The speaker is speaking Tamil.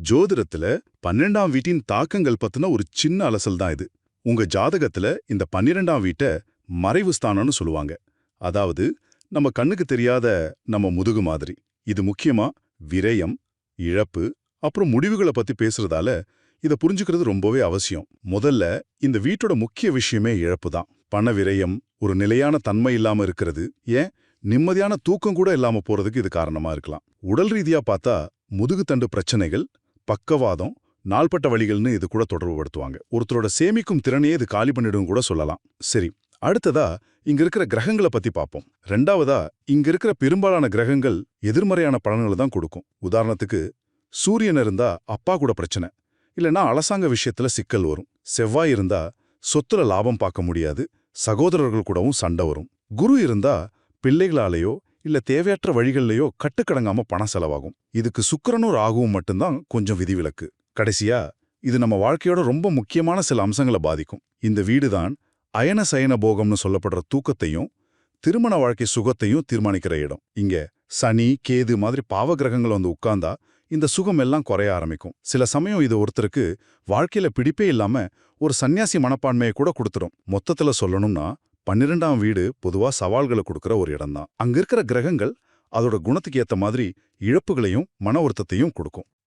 ஜோதிடத்துல 12ஆம் வீட்டின் தாக்கங்கள் பத்தின ஒரு சின்ன அலசல் தான் இது. உங்க ஜாதகத்துல இந்த 12ஆம் வீட்டை மறைவு ஸ்தானம்னு சொல்லுவாங்க. அதாவது நம்ம கண்ணுக்கு தெரியாத நம்ம முதுகு மாதிரி. இது முக்கியமா விரயம், இழப்பு, அப்புறம் முடிவுகளை பத்தி பேசுறதால இத புரிஞ்சுக்கிறது ரொம்பவே அவசியம். முதல்ல இந்த வீட்டோட முக்கிய விஷயமே இழப்பு தான். பண விரயம், ஒரு நிலையான தன்மை இல்லாம இருக்கிறது, ஏன் நிம்மதியான தூக்கம் கூட இல்லாம போறதுக்கு இது காரணமா இருக்கலாம். உடல் ரீதியா பார்த்தா முதுகுத்தண்டு பிரச்சனைகள், பக்கவாதம், நாள்பட்ட வழிகள்னு இது கூட தொடர்புபடுத்துவாங்க. ஒருத்தரோட சேமிக்கும் திறனையே இது காலி பண்ணிடும் கூட சொல்லலாம். சரி, அடுத்ததா இங்க இருக்கிற கிரகங்களை பத்தி பார்ப்போம். ரெண்டாவதா, இங்க இருக்கிற பெரும்பாலான கிரகங்கள் எதிர்மறையான பலன்களை தான் கொடுக்கும். உதாரணத்துக்கு சூரியன் இருந்தா அப்பா கூட பிரச்சனை, இல்லைன்னா அரசாங்க விஷயத்துல சிக்கல் வரும். செவ்வாய் இருந்தா சொத்துல லாபம் பார்க்க முடியாது, சகோதரர்கள் கூடவும் சண்டை வரும். குரு இருந்தா பிள்ளைகளாலேயோ இல்ல தேவையற்ற வழிகள்லையோ கட்டுக்கடங்காம பணம் செலவாகும். இதுக்கு சுக்கிரனும் ராகுவும் மட்டும்தான் கொஞ்சம் விதிவிலக்கு. கடைசியா, இது நம்ம வாழ்க்கையோட ரொம்ப முக்கியமான சில அம்சங்களை பாதிக்கும். இந்த வீடுதான் அயன சயன போகம்னு சொல்லப்படுற தூக்கத்தையும் திருமண வாழ்க்கை சுகத்தையும் தீர்மானிக்கிற இடம். இங்க சனி, கேது மாதிரி பாவ கிரகங்கள் வந்து உட்கார்ந்தா இந்த சுகம் எல்லாம் குறைய ஆரம்பிக்கும். சில சமயம் இது ஒருத்தருக்கு வாழ்க்கையில பிடிப்பே இல்லாம ஒரு சன்னியாசி மனப்பான்மையை கூட கொடுத்துரும். மொத்தத்துல சொல்லணும்னா 12ஆம் வீடு பொதுவா சவால்களை கொடுக்கிற ஒரு இடம்தான். அங்க இருக்கிற கிரகங்கள் அதோட குணத்துக்கு ஏத்த மாதிரி இழப்புகளையும் மன வருத்தத்தையும் கொடுக்கும்.